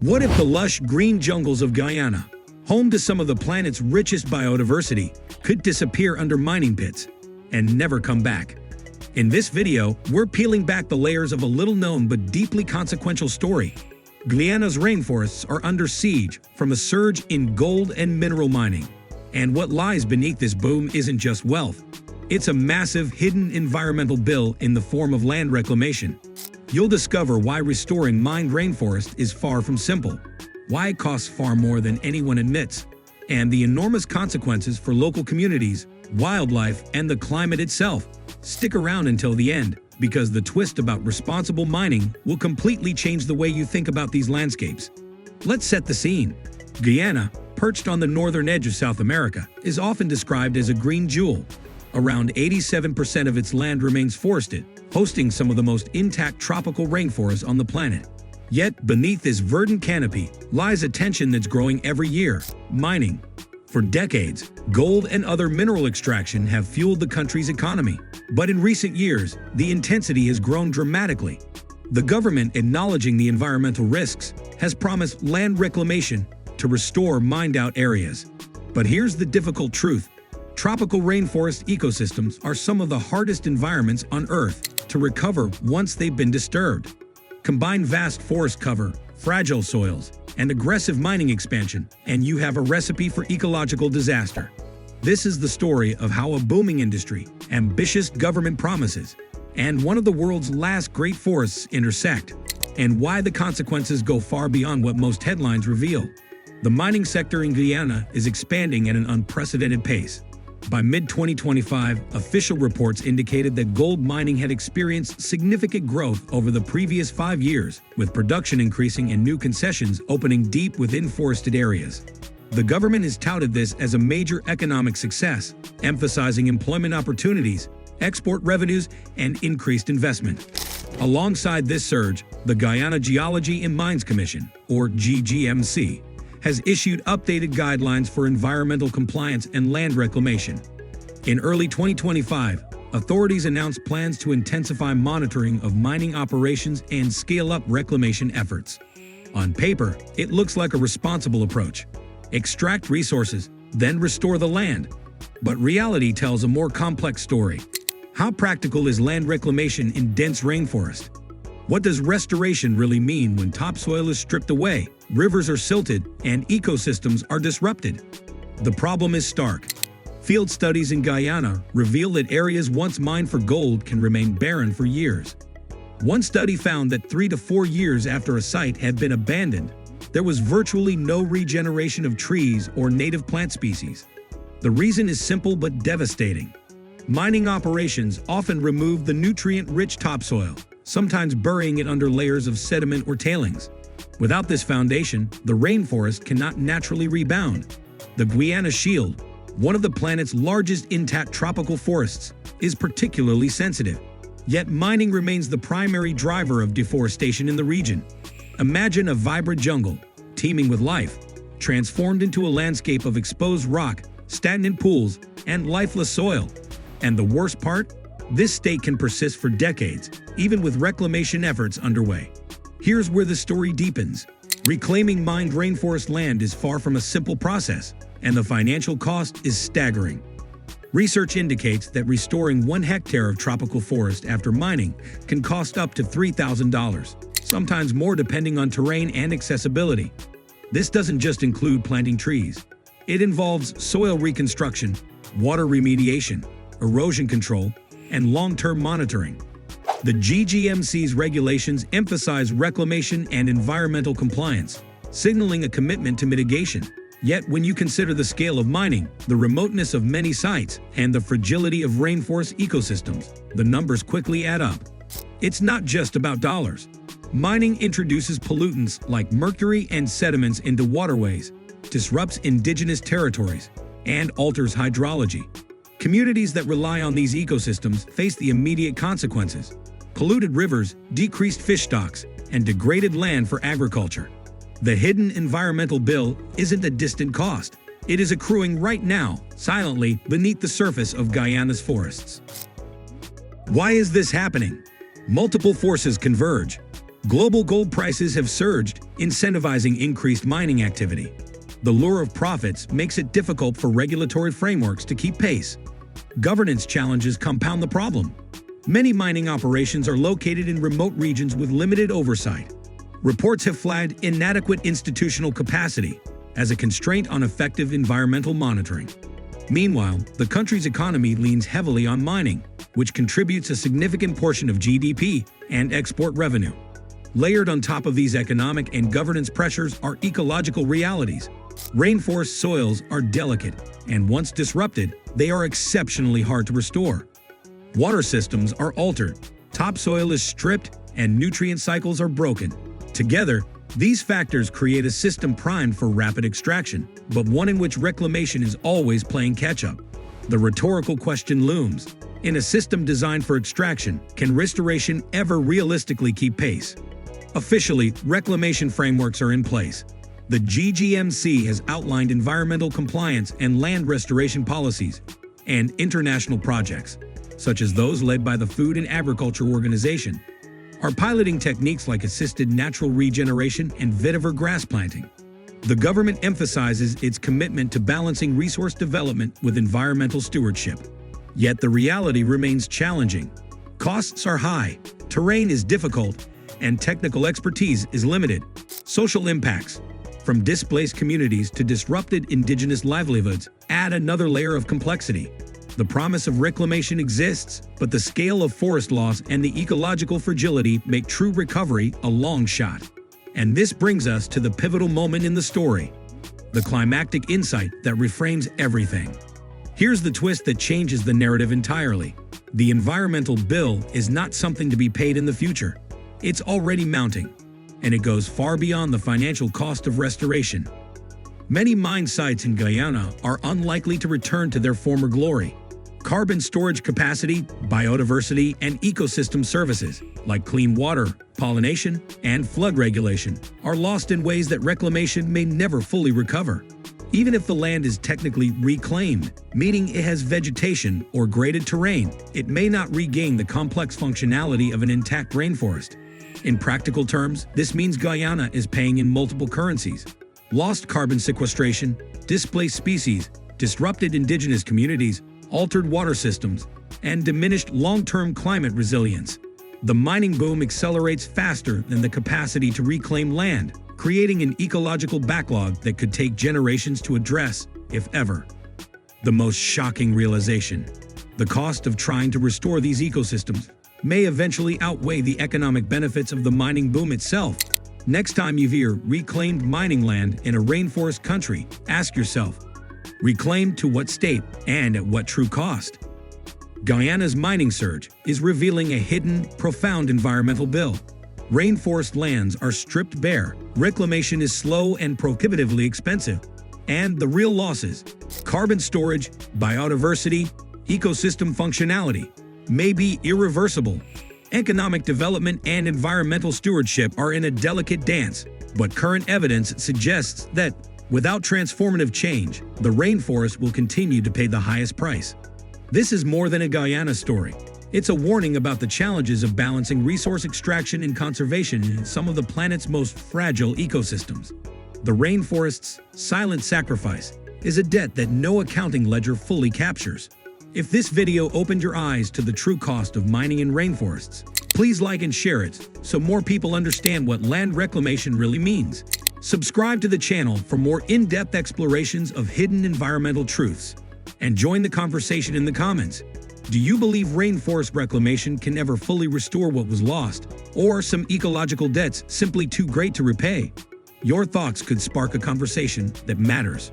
What if the lush green jungles of Guyana, home to some of the planet's richest biodiversity, could disappear under mining pits and never come back? In this video, we're peeling back the layers of a little-known but deeply consequential story. Guyana's rainforests are under siege from a surge in gold and mineral mining. And what lies beneath this boom isn't just wealth. It's a massive, hidden environmental bill in the form of land reclamation. You'll discover why restoring mined rainforest is far from simple, why it costs far more than anyone admits, and the enormous consequences for local communities, wildlife, and the climate itself. Stick around until the end, because the twist about responsible mining will completely change the way you think about these landscapes. Let's set the scene. Guyana, perched on the northern edge of South America, is often described as a green jewel. Around 87% of its land remains forested, hosting some of the most intact tropical rainforests on the planet. Yet, beneath this verdant canopy lies a tension that's growing every year: mining. For decades, gold and other mineral extraction have fueled the country's economy. But in recent years, the intensity has grown dramatically. The government, acknowledging the environmental risks, has promised land reclamation to restore mined-out areas. But here's the difficult truth. Tropical rainforest ecosystems are some of the hardest environments on Earth to recover once they've been disturbed. Combine vast forest cover, fragile soils, and aggressive mining expansion, and you have a recipe for ecological disaster. This is the story of how a booming industry, ambitious government promises, and one of the world's last great forests intersect, and why the consequences go far beyond what most headlines reveal. The mining sector in Guyana is expanding at an unprecedented pace. By mid-2025, official reports indicated that gold mining had experienced significant growth over the previous 5 years, with production increasing and new concessions opening deep within forested areas. The government has touted this as a major economic success, emphasizing employment opportunities, export revenues, and increased investment. Alongside this surge, the Guyana Geology and Mines Commission, or GGMC, has issued updated guidelines for environmental compliance and land reclamation. In early 2025, authorities announced plans to intensify monitoring of mining operations and scale up reclamation efforts. On paper, it looks like a responsible approach. Extract resources, then restore the land. But reality tells a more complex story. How practical is land reclamation in dense rainforest? What does restoration really mean when topsoil is stripped away, rivers are silted, and ecosystems are disrupted? The problem is stark. Field studies in Guyana reveal that areas once mined for gold can remain barren for years. One study found that 3 to 4 years after a site had been abandoned, there was virtually no regeneration of trees or native plant species. The reason is simple but devastating. Mining operations often remove the nutrient-rich topsoil, sometimes burying it under layers of sediment or tailings. Without this foundation, the rainforest cannot naturally rebound. The Guyana Shield, one of the planet's largest intact tropical forests, is particularly sensitive. Yet mining remains the primary driver of deforestation in the region. Imagine a vibrant jungle, teeming with life, transformed into a landscape of exposed rock, stagnant pools, and lifeless soil. And the worst part? This state can persist for decades, even with reclamation efforts underway. Here's where the story deepens. Reclaiming mined rainforest land is far from a simple process, and the financial cost is staggering. Research indicates that restoring 1 hectare of tropical forest after mining can cost up to $3,000, sometimes more depending on terrain and accessibility. This doesn't just include planting trees. It involves soil reconstruction, water remediation, erosion control, and long-term monitoring. The GGMC's regulations emphasize reclamation and environmental compliance, signaling a commitment to mitigation. Yet when you consider the scale of mining, the remoteness of many sites, and the fragility of rainforest ecosystems, the numbers quickly add up. It's not just about dollars. Mining introduces pollutants like mercury and sediments into waterways, disrupts indigenous territories, and alters hydrology. Communities that rely on these ecosystems face the immediate consequences: polluted rivers, decreased fish stocks, and degraded land for agriculture. The hidden environmental bill isn't a distant cost. It is accruing right now, silently beneath the surface of Guyana's forests. Why is this happening? Multiple forces converge. Global gold prices have surged, incentivizing increased mining activity. The lure of profits makes it difficult for regulatory frameworks to keep pace. Governance challenges compound the problem. Many mining operations are located in remote regions with limited oversight. Reports have flagged inadequate institutional capacity as a constraint on effective environmental monitoring. Meanwhile, the country's economy leans heavily on mining, which contributes a significant portion of GDP and export revenue. Layered on top of these economic and governance pressures are ecological realities. Rainforest soils are delicate, and once disrupted, they are exceptionally hard to restore. Water systems are altered, topsoil is stripped, and nutrient cycles are broken. Together, these factors create a system primed for rapid extraction, but one in which reclamation is always playing catch-up. The rhetorical question looms. In a system designed for extraction, can restoration ever realistically keep pace? Officially, reclamation frameworks are in place. The GGMC has outlined environmental compliance and land restoration policies, and international projects, such as those led by the Food and Agriculture Organization, are piloting techniques like assisted natural regeneration and vetiver grass planting. The government emphasizes its commitment to balancing resource development with environmental stewardship. Yet the reality remains challenging. Costs are high, terrain is difficult, and technical expertise is limited. Social impacts, from displaced communities to disrupted indigenous livelihoods, add another layer of complexity. The promise of reclamation exists, but the scale of forest loss and the ecological fragility make true recovery a long shot. And this brings us to the pivotal moment in the story, the climactic insight that reframes everything. Here's the twist that changes the narrative entirely. The environmental bill is not something to be paid in the future. It's already mounting, and it goes far beyond the financial cost of restoration. Many mine sites in Guyana are unlikely to return to their former glory. Carbon storage capacity, biodiversity, and ecosystem services, like clean water, pollination, and flood regulation, are lost in ways that reclamation may never fully recover. Even if the land is technically reclaimed, meaning it has vegetation or graded terrain, it may not regain the complex functionality of an intact rainforest. In practical terms, this means Guyana is paying in multiple currencies: lost carbon sequestration, displaced species, disrupted indigenous communities, altered water systems, and diminished long-term climate resilience. The mining boom accelerates faster than the capacity to reclaim land, creating an ecological backlog that could take generations to address, if ever. The most shocking realization: the cost of trying to restore these ecosystems may eventually outweigh the economic benefits of the mining boom itself. Next time you hear reclaimed mining land in a rainforest country, ask yourself, reclaimed to what state and at what true cost? Guyana's mining surge is revealing a hidden, profound environmental bill. Rainforest lands are stripped bare, reclamation is slow and prohibitively expensive, and the real losses, carbon storage, biodiversity, ecosystem functionality, may be irreversible. Economic development and environmental stewardship are in a delicate dance, but current evidence suggests that, without transformative change, the rainforest will continue to pay the highest price. This is more than a Guyana story. It's a warning about the challenges of balancing resource extraction and conservation in some of the planet's most fragile ecosystems. The rainforest's silent sacrifice is a debt that no accounting ledger fully captures. If this video opened your eyes to the true cost of mining in rainforests, please like and share it so more people understand what land reclamation really means. Subscribe to the channel for more in-depth explorations of hidden environmental truths, and join the conversation in the comments. Do you believe rainforest reclamation can never fully restore what was lost, or some ecological debts simply too great to repay? Your thoughts could spark a conversation that matters.